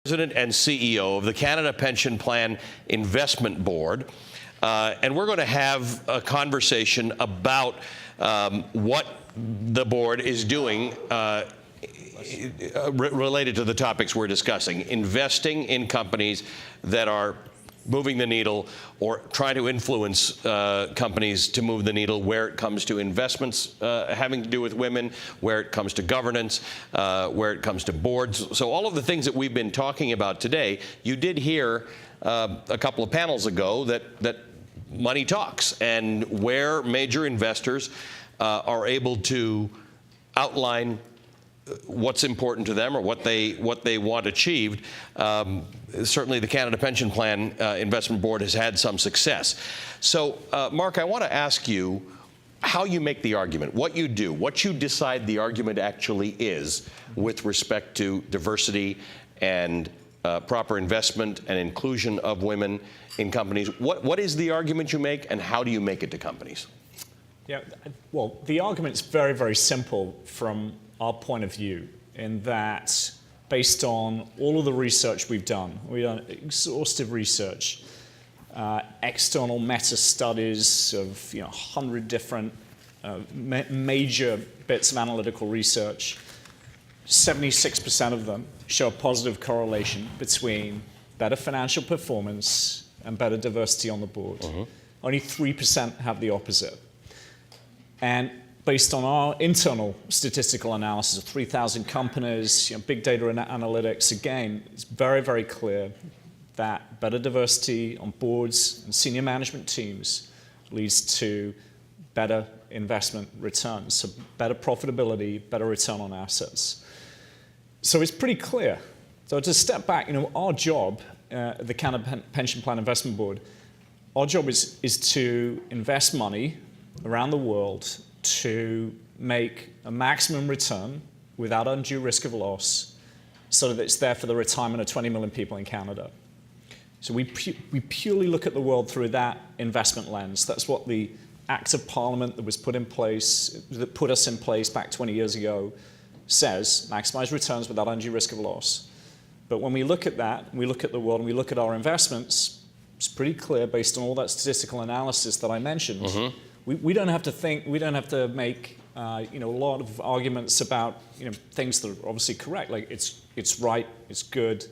President and CEO of the Canada Pension Plan Investment Board. And we're going to have a conversation about what the board is doing related to the topics we're discussing. Investing in companies that are moving the needle or trying to influence companies to move the needle where it comes to investments having to do with women, where it comes to governance, where it comes to boards. So all of the things that we've been talking about today, you did hear a couple of panels ago that money talks, and where major investors are able to outline what's important to them or what they want achieved. Certainly the Canada Pension Plan Investment Board has had some success. So, Mark, I want to ask you how you make the argument, what you do, what you decide the argument actually is with respect to diversity and proper investment and inclusion of women in companies. What is the argument you make, and how do you make it to companies? Yeah, well, the argument's very, very simple from our point of view, in that based on all of the research we've done exhaustive research, external meta-studies of 100 different major bits of analytical research, 76% of them show a positive correlation between better financial performance and better diversity on the board. Only 3% have the opposite. And based on our internal statistical analysis of 3,000 companies, big data and analytics, again, it's very, very clear that better diversity on boards and senior management teams leads to better investment returns, so better profitability, better return on assets. So it's pretty clear. So to step back, our job at the Canada Pension Plan Investment Board, our job is to invest money around the world to make a maximum return without undue risk of loss, so that it's there for the retirement of 20 million people in Canada. So we purely look at the world through that investment lens. That's what the Act of Parliament that was put in place, that put us in place back 20 years ago, says: maximize returns without undue risk of loss. But when we look at that, we look at the world and we look at our investments, it's pretty clear based on all that statistical analysis that I mentioned. We don't have to think, we don't have to make a lot of arguments about things that are obviously correct, like it's right, it's good,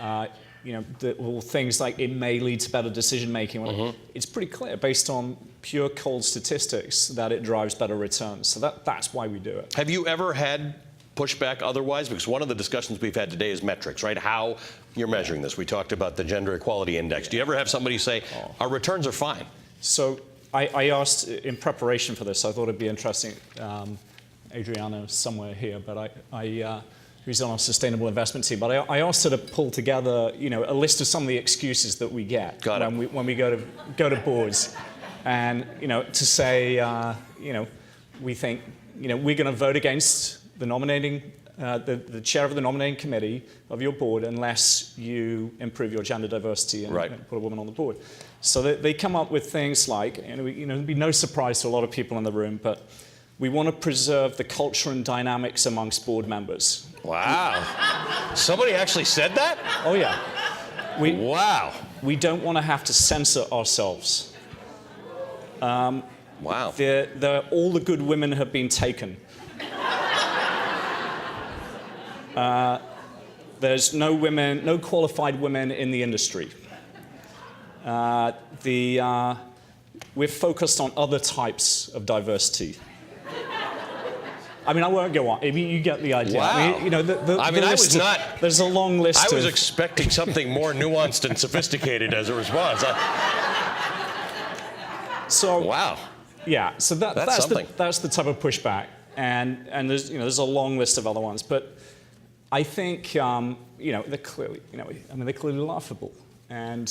all things like it may lead to better decision making. It's pretty clear based on pure cold statistics that it drives better returns. So that's why we do it. Have you ever had pushback otherwise? Because one of the discussions we've had today is metrics, right? How you're measuring this. We talked about the Gender Equality Index. Do you ever have somebody say, our returns are fine? So I asked, in preparation for this, I thought it'd be interesting, Adriana's somewhere here, but who's on our sustainable investment team, but I asked her to pull together, a list of some of the excuses that we get when we go to boards, and to say, we think, we're going to vote against the nominating, the chair of the nominating committee of your board unless you improve your gender diversity and put a woman on the board. So they come up with things like, it'd be no surprise to a lot of people in the room, but we want to preserve the culture and dynamics amongst board members. Wow. Somebody actually said that? Oh, yeah. Wow. We don't want to have to censor ourselves. Wow. All the good women have been taken. There's no qualified women in the industry. We're focused on other types of diversity. I mean, I won't go on. I mean, you get the idea. Wow. There's a long list. I was expecting something more nuanced and sophisticated as a response. So wow. Yeah. So that's the type of pushback, and there's a long list of other ones, but I think they're clearly they're clearly laughable, and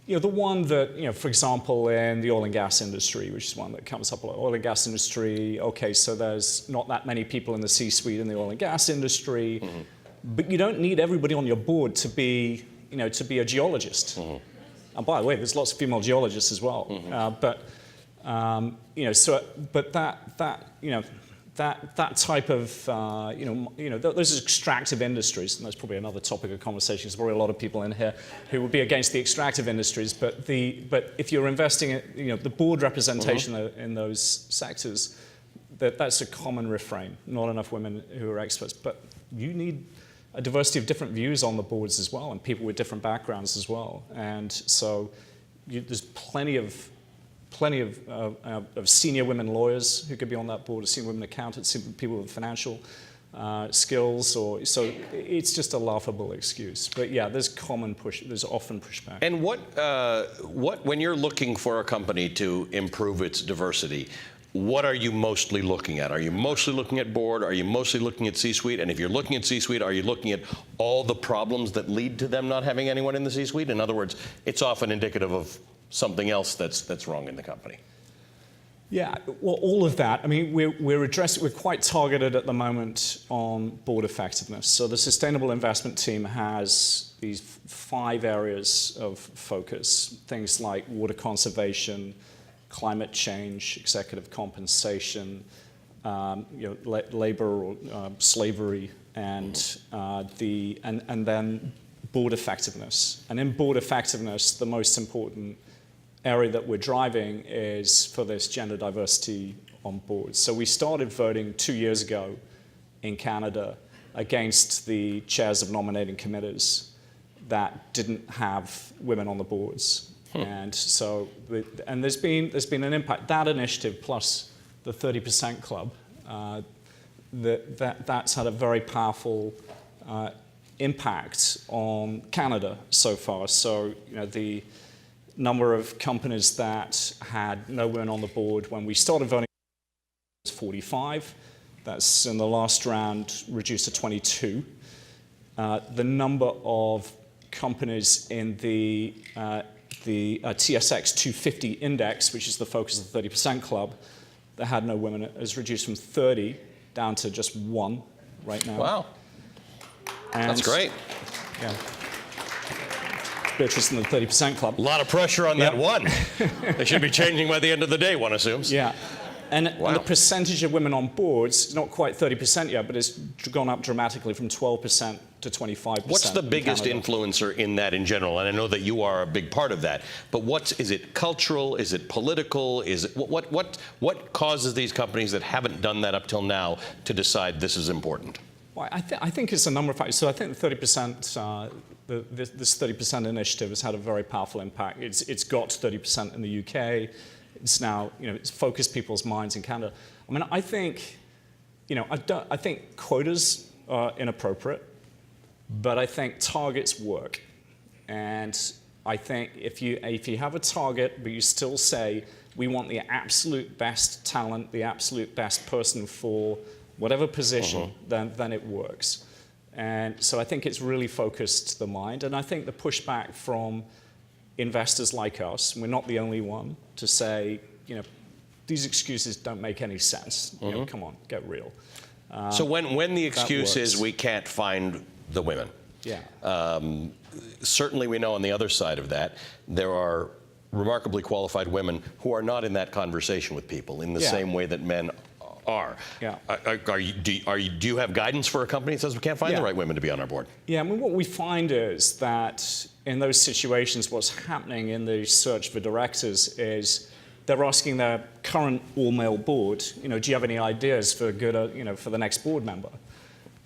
the one that, for example, in the oil and gas industry, which is one that comes up a lot, oil and gas industry, okay, so there's not that many people in the C-suite in the oil and gas industry, but you don't need everybody on your board to be a geologist. And by the way, there's lots of female geologists as well. that type of, those extractive industries, and that's probably another topic of conversation. There's probably a lot of people in here who would be against the extractive industries, but if you're investing in, the board representation in those sectors, that's a common refrain. Not enough women who are experts, but you need a diversity of different views on the boards as well, and people with different backgrounds as well. And so there's plenty of senior women lawyers who could be on that board, senior women accountants, people with financial skills, so it's just a laughable excuse. But yeah, there's often pushback. And when you're looking for a company to improve its diversity, what are you mostly looking at? Are you mostly looking at board? Are you mostly looking at C-suite? And if you're looking at C-suite, are you looking at all the problems that lead to them not having anyone in the C-suite? In other words, it's often indicative of something else that's wrong in the company. Yeah, well, all of that. I mean, we're quite targeted at the moment on board effectiveness. So the Sustainable Investment team has these 5 areas of focus, things like water conservation, climate change, executive compensation, labor or slavery, and then board effectiveness. And in board effectiveness, the most important area that we're driving is for this gender diversity on boards. So we started voting 2 years ago in Canada against the chairs of nominating committees that didn't have women on the boards. And so, there's been an impact. That initiative plus the 30% Club, that's had a very powerful impact on Canada so far. So, the number of companies that had no women on the board when we started voting was 45. That's in the last round reduced to 22. The number of companies in the TSX 250 index, which is the focus of the 30% Club, that had no women, has reduced from 30 down to just 1 right now. Wow. That's great. Yeah. Interest in the 30% Club. A lot of pressure on that one. They should be changing by the end of the day, one assumes. Yeah. And the percentage of women on boards is not quite 30% yet, but it's gone up dramatically from 12% to 25%. What's the biggest influencer in that in general? And I know that you are a big part of that. But is it cultural? Is it political? Is it what causes these companies that haven't done that up till now to decide this is important? Well, I think it's a number of factors. So I think the 30%, this 30% initiative has had a very powerful impact. It's got 30% in the UK. It's now, it's focused people's minds in Canada. I mean, I think, I think quotas are inappropriate, but I think targets work. And I think if you have a target, but you still say, we want the absolute best talent, the absolute best person for whatever position, then it works. And so I think it's really focused the mind. And I think the pushback from investors like us, we're not the only one, to say, these excuses don't make any sense. Come on, get real. So when the excuse is we can't find the women, certainly we know on the other side of that, there are remarkably qualified women who are not in that conversation with people in the same way that men are. Yeah. Do you have guidance for a company that says we can't find the right women to be on our board? Yeah, I mean, what we find is that in those situations, what's happening in the search for directors is they're asking their current all-male board, do you have any ideas for good, for the next board member?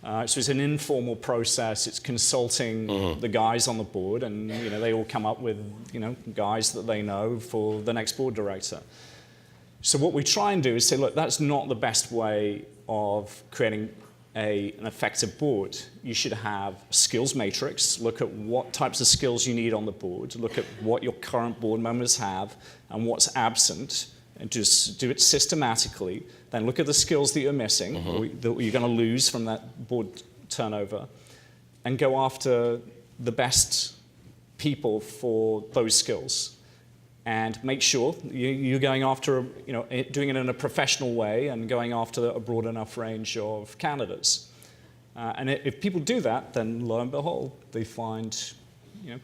So it's an informal process. It's consulting the guys on the board, and they all come up with guys that they know for the next board director. So what we try and do is say, look, that's not the best way of creating an effective board. You should have a skills matrix, look at what types of skills you need on the board, look at what your current board members have and what's absent, and just do it systematically. Then look at the skills that you're missing, or that you're going to lose from that board turnover, and go after the best people for those skills. And make sure you're going after, doing it in a professional way and going after a broad enough range of candidates. And if people do that, then lo and behold, they find,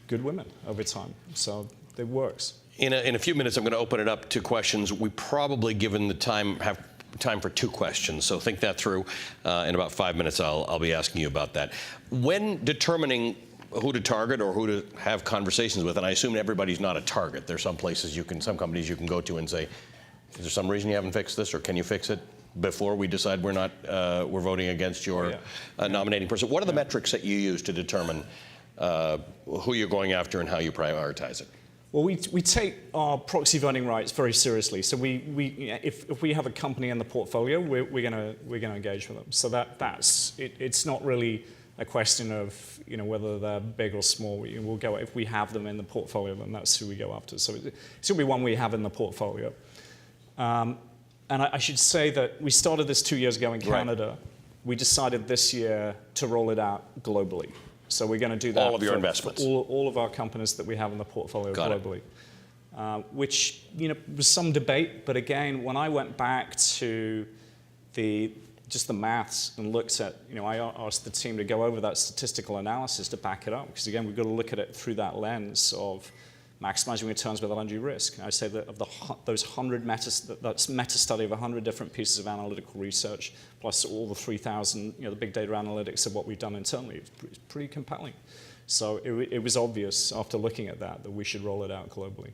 good women over time. So it works. In a few minutes, I'm going to open it up to questions. We probably, given the time, have time for 2 questions, so think that through. In about 5 minutes, I'll be asking you about that. When determining who to target or who to have conversations with, and I assume everybody's not a target. There's some places some companies you can go to and say, is there some reason you haven't fixed this, or can you fix it before we decide we're voting against your nominating person? What are the metrics that you use to determine who you're going after and how you prioritize it? Well, we take our proxy voting rights very seriously. So if we have a company in the portfolio, we're gonna engage with them. So that's it. It's not really a question of whether they're big or small. We'll go if we have them in the portfolio, then that's who we go after. So it's gonna be one we have in the portfolio. And I should say that we started this 2 years ago in Canada. Right. We decided this year to roll it out globally. So we're going to do that all of your investments, all of our companies that we have in the portfolio globally, which was some debate. But again, when I went back to just the maths and looked at, I asked the team to go over that statistical analysis to back it up, because again, we've got to look at it through that lens of maximizing returns without undue risk. And I say that of those 100 that's meta study of 100 different pieces of analytical research, plus all the 3,000, the big data analytics of what we've done internally, it's pretty compelling. So it was obvious after looking at that we should roll it out globally.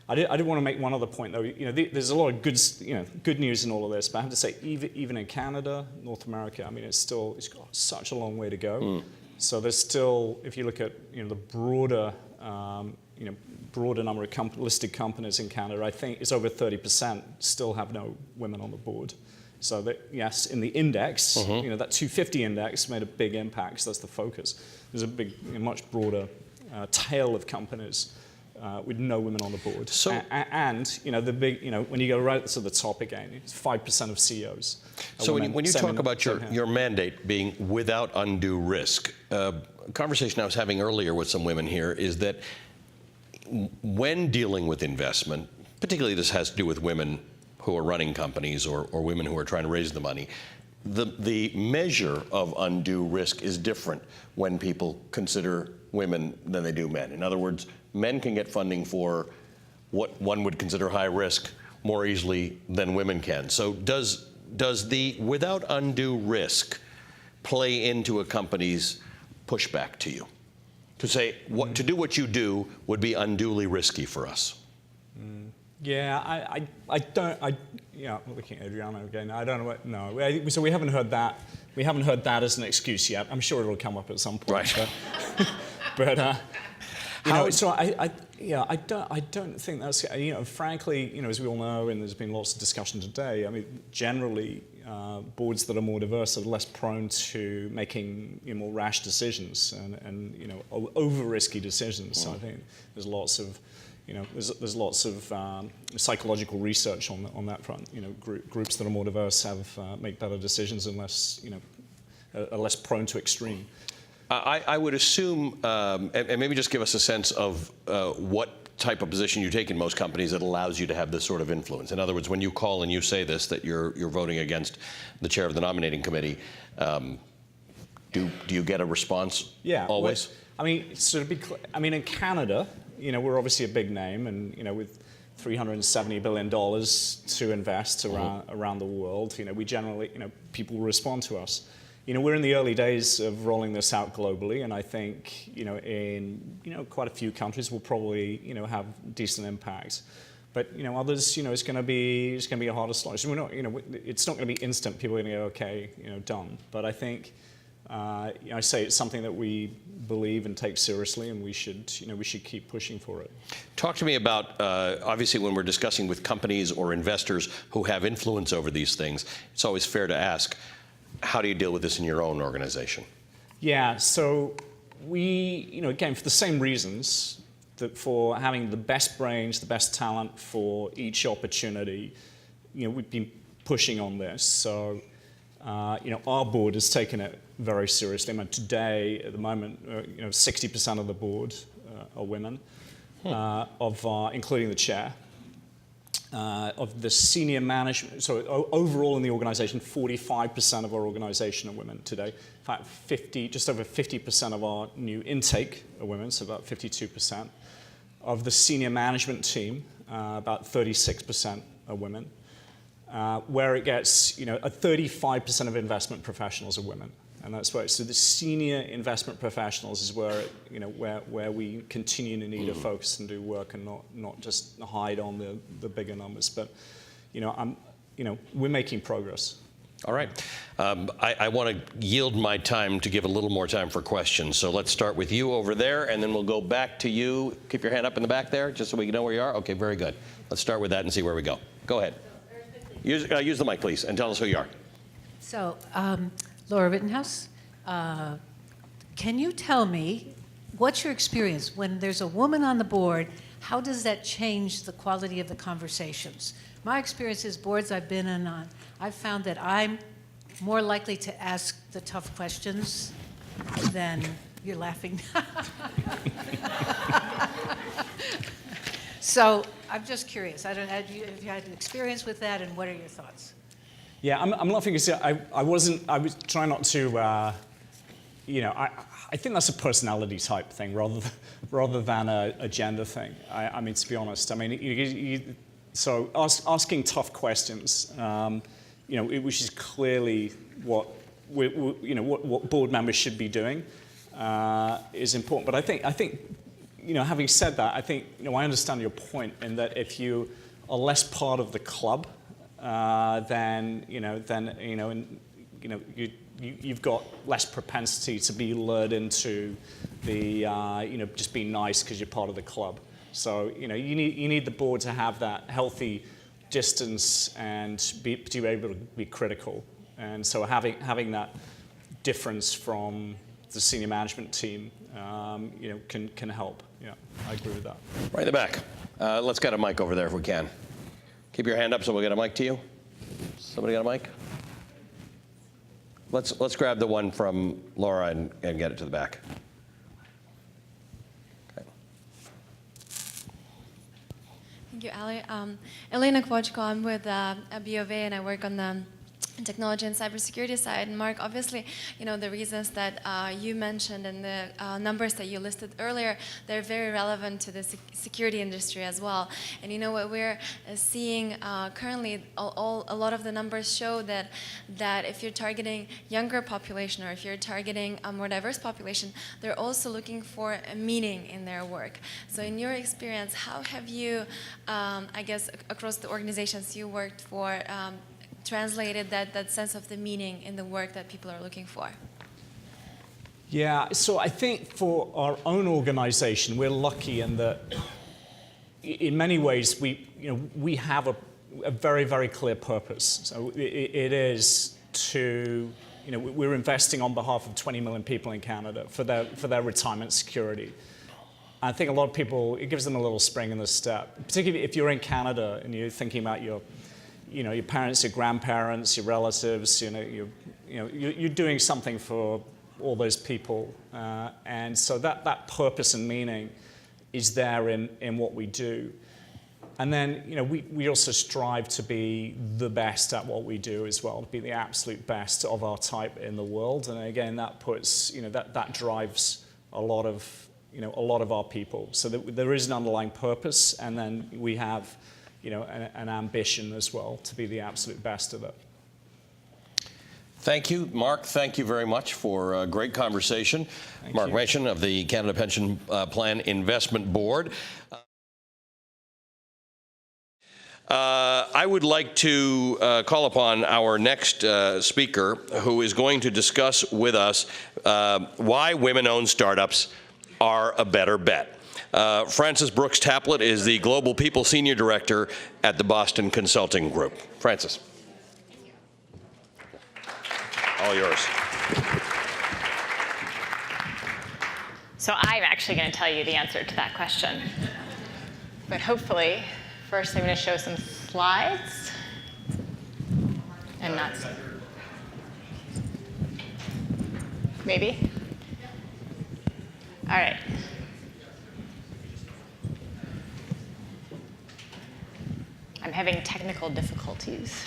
I did want to make one other point though. There's a lot of good news in all of this, but I have to say, even in Canada, North America, I mean, it's got such a long way to go. Mm. So there's still, if you look at the broader number of listed companies in Canada, I think it's over 30% still have no women on the board. So that, yes, in the index, that 250 index made a big impact. So that's the focus. There's a much broader tail of companies with no women on the board. So, and when you go right to the top again, it's 5% of CEOs. So when you talk about your mandate being without undue risk, a conversation I was having earlier with some women here is that when dealing with investment, particularly this has to do with women who are running companies or women who are trying to raise the money, the measure of undue risk is different when people consider women than they do men. In other words, men can get funding for what one would consider high risk more easily than women can. So does the without undue risk play into a company's pushback to you? To say, to do what you do would be unduly risky for us. Yeah, I don't, I'm looking at Adriano again. I don't know what, no. So we haven't heard that. We haven't heard that as an excuse yet. I'm sure it'll come up at some point. Right. But so I don't think that's, frankly, as we all know, and there's been lots of discussion today, I mean, generally, boards that are more diverse are less prone to making more rash decisions and over risky decisions. So I think there's lots of there's lots of psychological research on that front. Groups that are more diverse make better decisions and are less prone to extreme. I would assume, and maybe just give us a sense of what type of position you take in most companies that allows you to have this sort of influence. In other words, when you call and you say this, that you're voting against the chair of the nominating committee, do you get a response? Yeah, always? Well, I mean, so to be clear, in Canada, we're obviously a big name, and with $370 billion to invest around the world, we generally, people respond to us. We're in the early days of rolling this out globally, and I think, in quite a few countries we'll probably, have decent impact. But others, it's going to be a harder slog. So we're not, it's not going to be instant. People are going to go, okay, done. But I think, I say it's something that we believe and take seriously, and we should keep pushing for it. Talk to me about, obviously, when we're discussing with companies or investors who have influence over these things, it's always fair to ask, how do you deal with this in your own organization? Yeah, so we, again, for the same reasons, that for having the best brains, the best talent for each opportunity, we've been pushing on this. So, our board has taken it very seriously. I mean, today, at the moment, 60% of the board are women, including the chair. Of the senior management, so overall in the organization, 45% of our organization are women today. In fact, just over 50% of our new intake are women, so about 52%. Of the senior management team, about 36% are women. where it gets, a 35% of investment professionals are women. And that's where, so the senior investment professionals is where, where we continue to need to focus and do work and not just hide on the bigger numbers. But, we're making progress. All right. I want to yield my time to give a little more time for questions. So let's start with you over there, and then we'll go back to you. Keep your hand up in the back there, just so we know where you are. Okay, very good. Let's start with that and see where we go. Go ahead. Use the mic, please, and tell us who you are. So, Laura Rittenhouse, can you tell me, what's your experience when there's a woman on the board? How does that change the quality of the conversations? My experience is boards I've been in on, I've found that I'm more likely to ask the tough questions than, you're laughing. So I'm just curious. I don't know, have you had an experience with that, and what are your thoughts? Yeah, I'm laughing because I was trying not to, I think that's a personality type thing rather than a gender thing. I mean, to be honest, I mean, so asking tough questions, which is clearly what what board members should be doing, is important. But I think, having said that, I think, I understand your point in that if you are less part of the club, then you've got less propensity to be lured into the just being nice because you're part of the club. So you need the board to have that healthy distance and to be able to be critical. And so having that difference from the senior management team, can help. Yeah, I agree with that. Right in the back. Let's get a mic over there if we can. Keep your hand up so we'll get a mic to you. Somebody got a mic? Let's grab the one from Laura and get it to the back. Okay. Thank you, Ali. Elena Kwochko, I'm with BOV, and I work on the technology and cybersecurity side. And Mark, obviously, the reasons that you mentioned and the numbers that you listed earlier, they're very relevant to the security industry as well. And what we're seeing currently, a lot of the numbers show that if you're targeting younger population or if you're targeting a more diverse population, they're also looking for a meaning in their work. So in your experience, how have you, I guess, across the organizations you worked for, translated that sense of the meaning in the work that people are looking for? Yeah, so I think for our own organization, we're lucky in that in many ways we have a very, very clear purpose. So it is to, we're investing on behalf of 20 million people in Canada for their retirement security. I think a lot of people, it gives them a little spring in the step, particularly if you're in Canada and you're thinking about your parents, your grandparents, your relatives, you're doing something for all those people. And so that purpose and meaning is there in what we do. And then, we also strive to be the best at what we do as well, to be the absolute best of our type in the world. And again, that puts, that drives a lot of our people. So that there is an underlying purpose, and then we have an ambition as well to be the absolute best of it. Thank you, Mark. Thank you very much for a great conversation. Mark Machin of the Canada Pension Plan Investment Board. I would like to call upon our next speaker, who is going to discuss with us why women-owned startups are a better bet. Frances Brooks Taplett is the Global People Senior Director at the Boston Consulting Group. Frances. All yours. So I'm actually going to tell you the answer to that question. But hopefully, first I'm going to show some slides. And not maybe? All right. I'm having technical difficulties.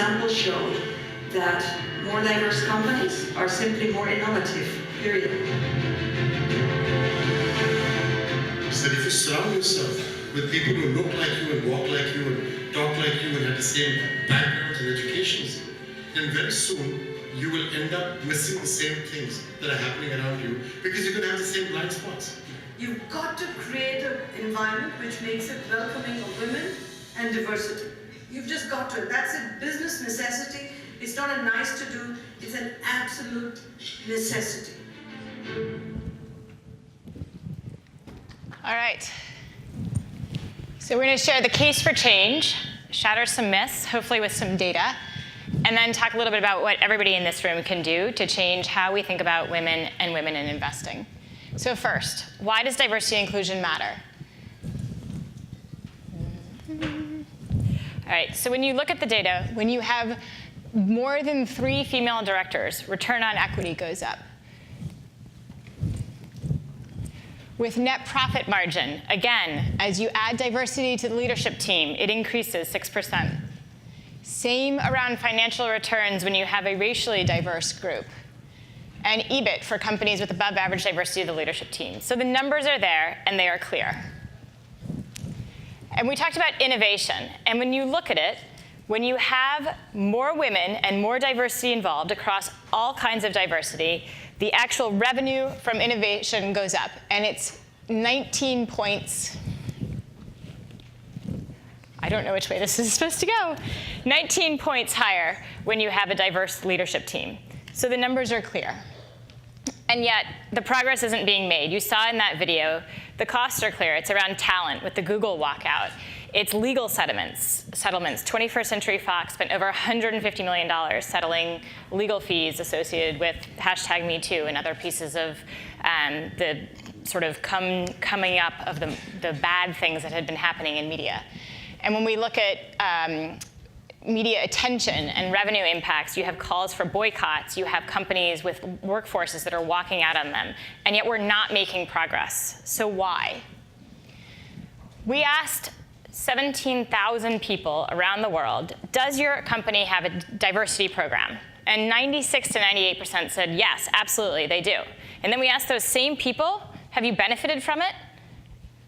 sample showed that more diverse companies are simply more innovative, period. So if you surround yourself with people who look like you and walk like you and talk like you and have the same backgrounds and educations, then very soon you will end up missing the same things that are happening around you because you're going to have the same blind spots. You've got to create an environment which makes it welcoming of women and diversity. You've just got to. That's a business necessity. It's not a nice to do, it's an absolute necessity. All right. So we're going to share the case for change, shatter some myths, hopefully with some data, and then talk a little bit about what everybody in this room can do to change how we think about women and women in investing. So first, why does diversity and inclusion matter? All right, so when you look at the data, when you have more than 3 female directors, return on equity goes up. With net profit margin, again, as you add diversity to the leadership team, it increases 6%. Same around financial returns when you have a racially diverse group. And EBIT for companies with above average diversity of the leadership team. So the numbers are there, and they are clear. And we talked about innovation. And when you look at it, when you have more women and more diversity involved across all kinds of diversity, the actual revenue from innovation goes up. And it's 19 points. I don't know which way this is supposed to go. 19 points higher when you have a diverse leadership team. So the numbers are clear. And yet, the progress isn't being made. You saw in that video, the costs are clear. It's around talent with the Google walkout. It's legal settlements. 21st Century Fox spent over $150 million settling legal fees associated with #MeToo and other pieces of the sort of coming up of the bad things that had been happening in media. And when we look at media attention and revenue impacts, you have calls for boycotts, you have companies with workforces that are walking out on them, and yet we're not making progress. So why? We asked 17,000 people around the world, does your company have a diversity program? And 96 to 98% said, yes, absolutely, they do. And then we asked those same people, have you benefited from it?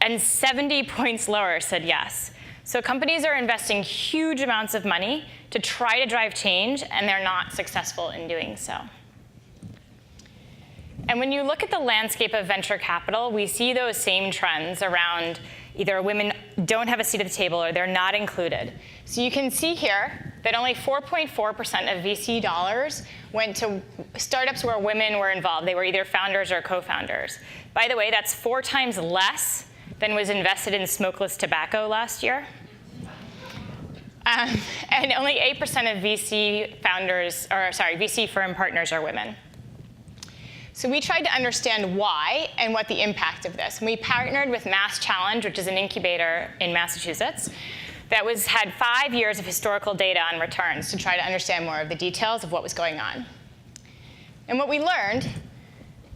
And 70 points lower said yes. So companies are investing huge amounts of money to try to drive change, and they're not successful in doing so. And when you look at the landscape of venture capital, we see those same trends around either women don't have a seat at the table or they're not included. So you can see here that only 4.4% of VC dollars went to startups where women were involved. They were either founders or co-founders. By the way, that's 4 times less than was invested in smokeless tobacco last year. And only 8% of VC firm partners are women. So we tried to understand why and what the impact of this. And we partnered with Mass Challenge, which is an incubator in Massachusetts, that had 5 years of historical data on returns to try to understand more of the details of what was going on. And what we learned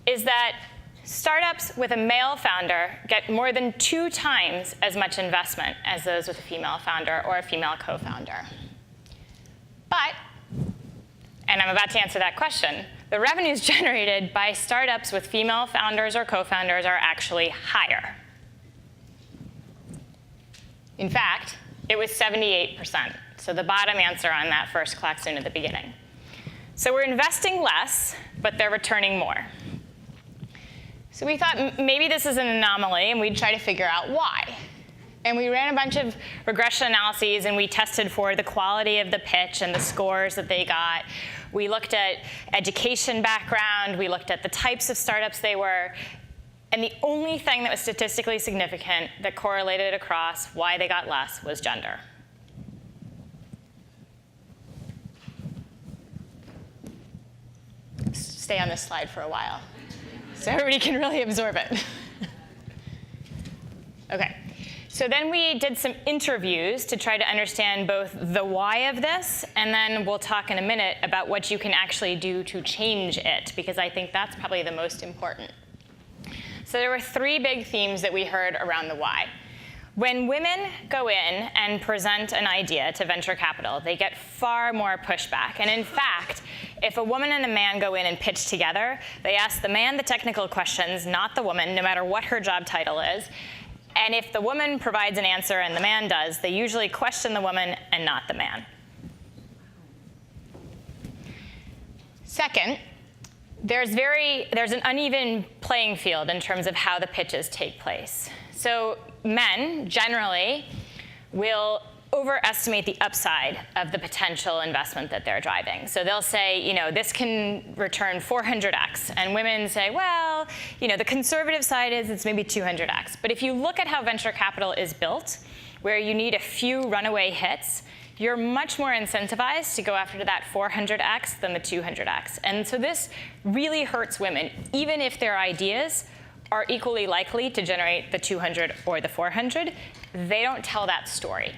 is that startups with a male founder get more than 2 times as much investment as those with a female founder or a female co-founder. But, and I'm about to answer that question, the revenues generated by startups with female founders or co-founders are actually higher. In fact, it was 78%. So the bottom answer on that first klaxon at the beginning. So we're investing less, but they're returning more. So we thought maybe this is an anomaly, and we'd try to figure out why. And we ran a bunch of regression analyses, and we tested for the quality of the pitch and the scores that they got. We looked at education background. We looked at the types of startups they were. And the only thing that was statistically significant that correlated across why they got less was gender. Stay on this slide for a while so everybody can really absorb it. OK. So then we did some interviews to try to understand both the why of this, and then we'll talk in a minute about what you can actually do to change it, because I think that's probably the most important. So there were 3 big themes that we heard around the why. When women go in and present an idea to venture capital, they get far more pushback. And in fact, if a woman and a man go in and pitch together, they ask the man the technical questions, not the woman, no matter what her job title is. And if the woman provides an answer and the man does, they usually question the woman and not the man. Second, there's an uneven playing field in terms of how the pitches take place. So men, generally, will overestimate the upside of the potential investment that they're driving. So they'll say, this can return 400x. And women say, well, the conservative side is it's maybe 200x. But if you look at how venture capital is built, where you need a few runaway hits, you're much more incentivized to go after that 400x than the 200x. And so this really hurts women, even if their ideas are equally likely to generate the 200 or the 400. They don't tell that story.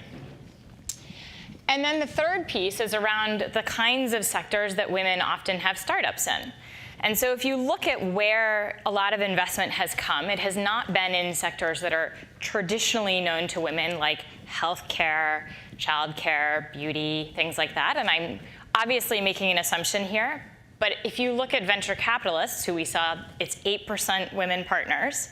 And then the third piece is around the kinds of sectors that women often have startups in. And so if you look at where a lot of investment has come, it has not been in sectors that are traditionally known to women, like healthcare, childcare, beauty, things like that. And I'm obviously making an assumption here. But if you look at venture capitalists, who we saw, it's 8% women partners,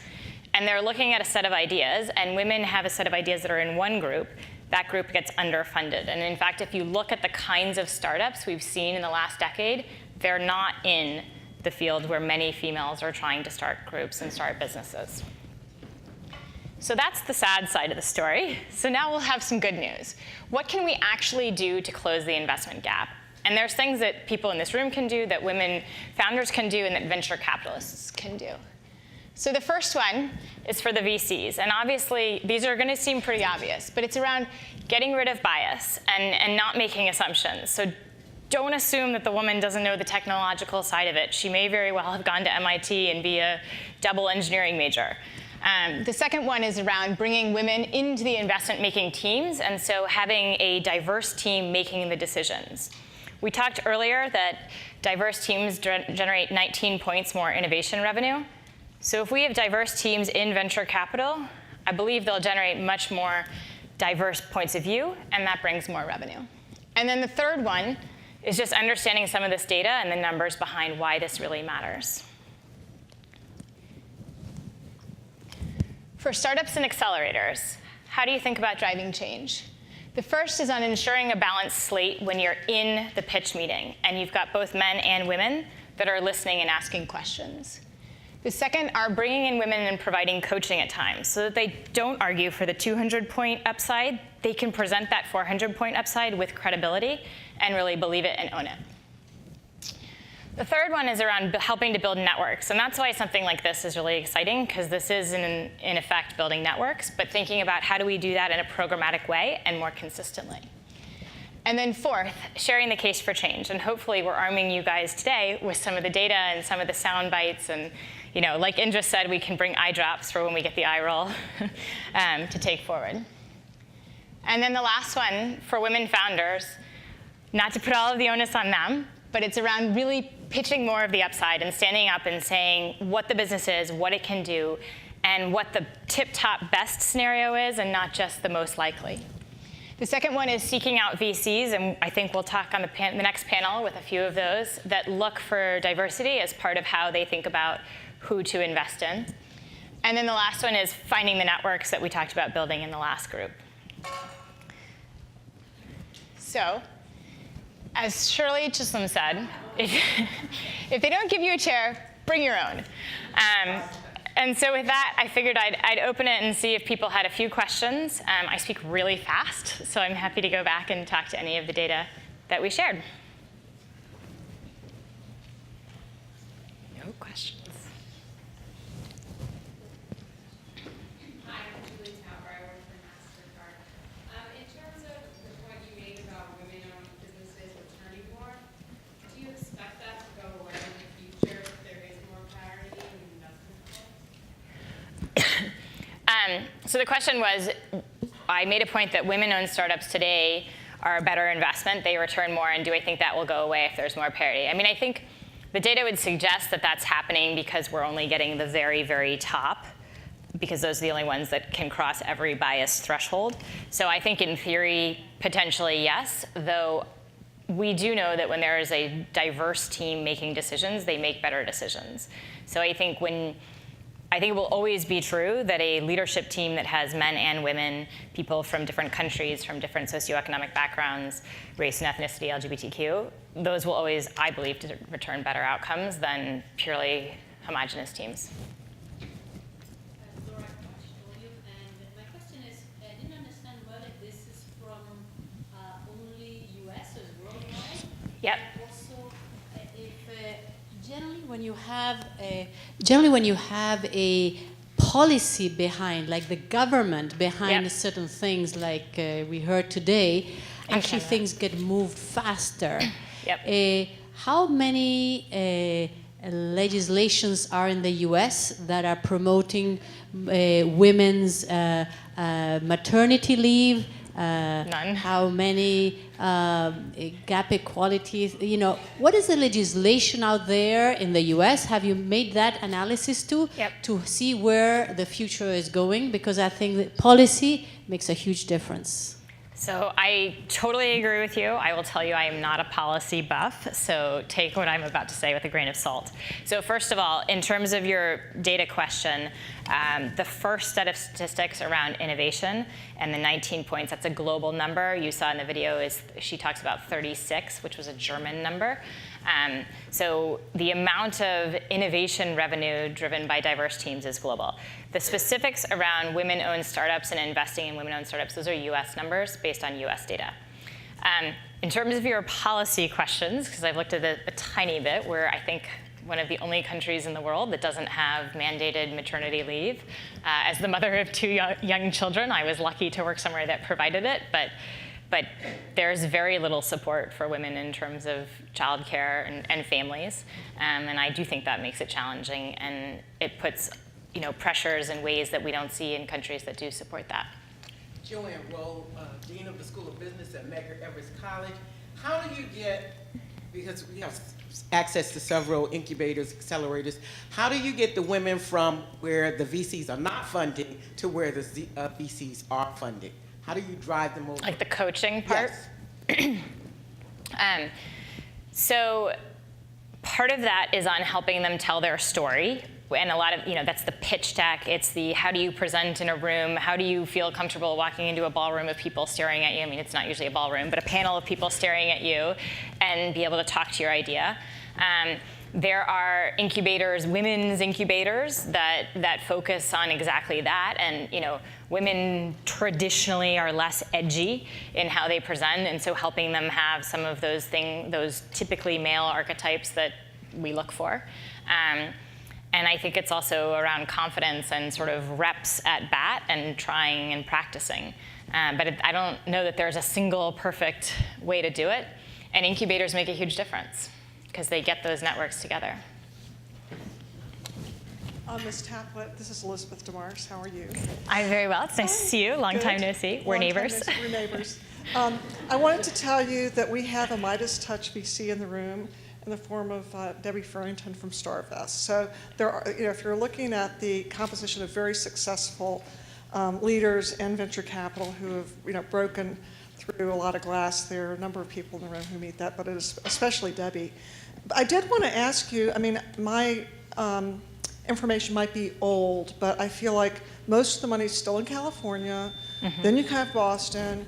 and they're looking at a set of ideas, and women have a set of ideas that are in one group, that group gets underfunded. And in fact, if you look at the kinds of startups we've seen in the last decade, they're not in the field where many females are trying to start groups and start businesses. So that's the sad side of the story. So now we'll have some good news. What can we actually do to close the investment gap? And there's things that people in this room can do, that women founders can do, and that venture capitalists can do. So the first one is for the VCs. And obviously, these are going to seem pretty obvious. But it's around getting rid of bias and not making assumptions. So don't assume that the woman doesn't know the technological side of it. She may very well have gone to MIT and be a double engineering major. The second one is around bringing women into the investment-making teams, and so having a diverse team making the decisions. We talked earlier that diverse teams generate 19 points more innovation revenue. So if we have diverse teams in venture capital, I believe they'll generate much more diverse points of view, and that brings more revenue. And then the third one is just understanding some of this data and the numbers behind why this really matters. For startups and accelerators, how do you think about driving change? The first is on ensuring a balanced slate when you're in the pitch meeting, and you've got both men and women that are listening and asking questions. The second are bringing in women and providing coaching at times so that they don't argue for the 200-point upside. They can present that 400-point upside with credibility and really believe it and own it. The third one is around helping to build networks. And that's why something like this is really exciting, because this is, in effect, building networks, but thinking about how do we do that in a programmatic way and more consistently. And then fourth, sharing the case for change. And hopefully we're arming you guys today with some of the data and some of the sound bites. And like Indra said, we can bring eye drops for when we get the eye roll to take forward. And then the last one, for women founders, not to put all of the onus on them, but it's around really pitching more of the upside and standing up and saying what the business is, what it can do, and what the tip-top best scenario is, and not just the most likely. The second one is seeking out VCs, and I think we'll talk on the next panel with a few of those that look for diversity as part of how they think about who to invest in. And then the last one is finding the networks that we talked about building in the last group. So, as Shirley Chisholm said, if they don't give you a chair, bring your own. And so with that, I figured I'd open it and see if people had a few questions. I speak really fast, so I'm happy to go back and talk to any of the data that we shared. No questions. Hi, I'm Julie Tauber. I work for MasterCard. In terms of the point you made about women-owned businesses returning more, do you expect that to go away in the future if there is more parity in investment flow? So the question was, I made a point that women-owned startups today are a better investment. They return more, and do I think that will go away if there's more parity? I mean, I think the data would suggest that that's happening because we're only getting the very, very top. because those are the only ones that can cross every bias threshold. So I think in theory, potentially yes, though we do know that when there is a diverse team making decisions, they make better decisions. So I think it will always be true that a leadership team that has men and women, people from different countries, from different socioeconomic backgrounds, race and ethnicity, LGBTQ, those will always, I believe, to return better outcomes than purely homogenous teams. Laura, and my question is, I didn't understand whether this is from only US or worldwide. Yep. Also, if generally when you have a policy behind, like the government behind Yep. certain things, like we heard today, actually Canada. things get moved faster. Yep. How many legislations are in the U.S. that are promoting women's maternity leave? None. How many gap equalities? You know, what is the legislation out there in the U.S.? Have you made that analysis too, Yep. to see where the future is going? Because I think that policy makes a huge difference. So I totally agree with you. I will tell you I am not a policy buff, so take what I'm about to say with a grain of salt. So first of all, in terms of your data question, the first set of statistics around innovation and the 19 points, that's a global number. You saw in the video is she talks about 36, which was a German number. So the amount of innovation revenue driven by diverse teams is global. The specifics around women-owned startups and investing in women-owned startups, those are US numbers based on US data. In terms of your policy questions, because I've looked at it a tiny bit, we're, I think, one of the only countries in the world that doesn't have mandated maternity leave. As the mother of two young children, I was lucky to work somewhere that provided it, but there's very little support for women in terms of childcare and families, and I do think that makes it challenging, and it puts pressures in ways that we don't see in countries that do support that. Joanne Rowe, Dean of the School of Business at Medgar Evers College. How do you get, because we have access to several incubators, accelerators, how do you get the women from where the VCs are not funding to where the VCs are funding? How do you drive them over? Like the coaching part? Yes. So part of that is on helping them tell their story. And a lot of, that's the pitch deck. It's the how do you present in a room? How do you feel comfortable walking into a ballroom of people staring at you? I mean, it's not usually a ballroom, but a panel of people staring at you and be able to talk to your idea. There are incubators, women's incubators that focus on exactly that. And women traditionally are less edgy in how they present, and so helping them have some of those typically male archetypes that we look for. And I think it's also around confidence and sort of reps at bat and trying and practicing. But I don't know that there's a single perfect way to do it. And incubators make a huge difference because they get those networks together. Ms. Taplett, this is Elizabeth DeMars. How are you? I'm very well. It's nice to see you. Long Good. time no see. We're Long time neighbors. no see. We're neighbors. I wanted to tell you that we have a Midas Touch VC in the room in the form of Debbie Farrington from Starvest. So there are, if you're looking at the composition of very successful leaders in venture capital who have broken through a lot of glass, there are a number of people in the room who meet that, but it is especially Debbie. I did want to ask you, my information might be old, but I feel like most of the money is still in California. Mm-hmm. Then you have Boston.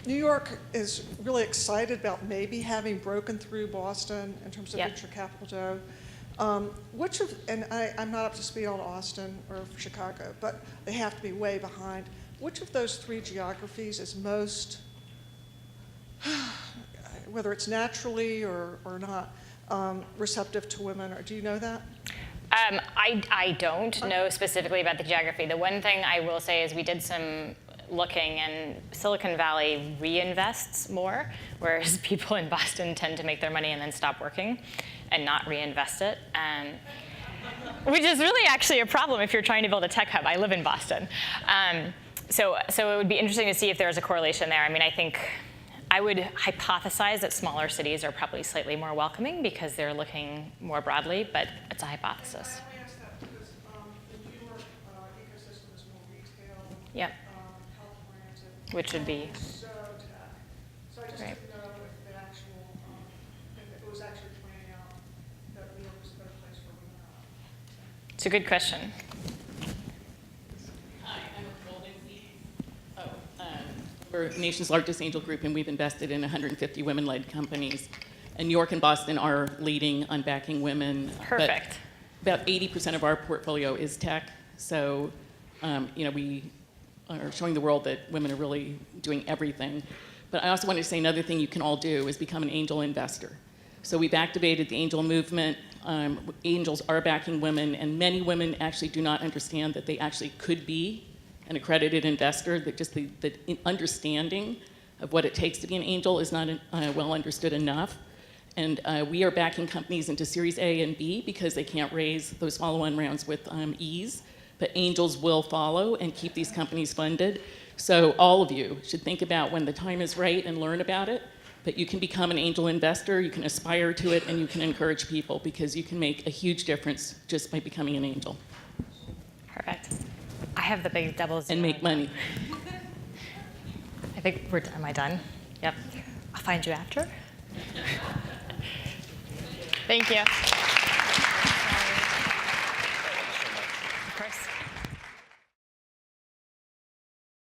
New York is really excited about maybe having broken through Boston in terms of venture capital dough. I'm not up to speed on Austin or Chicago, but they have to be way behind. Which of those three geographies is most, whether it's naturally or not, receptive to women? Or do you know that? I don't know specifically about the geography. The one thing I will say is we did some looking, and Silicon Valley reinvests more, whereas people in Boston tend to make their money and then stop working and not reinvest it, which is really actually a problem if you're trying to build a tech hub. I live in Boston. So it would be interesting to see if there's a correlation there. I think I would hypothesize that smaller cities are probably slightly more welcoming because they're looking more broadly, but it's a hypothesis. I only ask that because the New York ecosystem Yep. health-oriented. Which would be? So tech. So I just Right. didn't know if the actual, if it was actually playing out that New York was a better place for women or not. It's a good question. Hi, I'm Golden We're the nation's largest angel group, and we've invested in 150 women-led companies. And New York and Boston are leading on backing women. Perfect. But about 80% of our portfolio is tech. So, we are showing the world that women are really doing everything. But I also wanted to say another thing you can all do is become an angel investor. So we've activated the angel movement. Angels are backing women, and many women actually do not understand that they actually could be an accredited investor, that just the understanding of what it takes to be an angel is not well understood enough. And we are backing companies into Series A and B because they can't raise those follow-on rounds with ease. But angels will follow and keep these companies funded. So all of you should think about when the time is right and learn about it. But you can become an angel investor, you can aspire to it, and you can encourage people because you can make a huge difference just by becoming an angel. Perfect. I have the big doubles. And make money. I think am I done? Yep. I'll find you after. Thank you.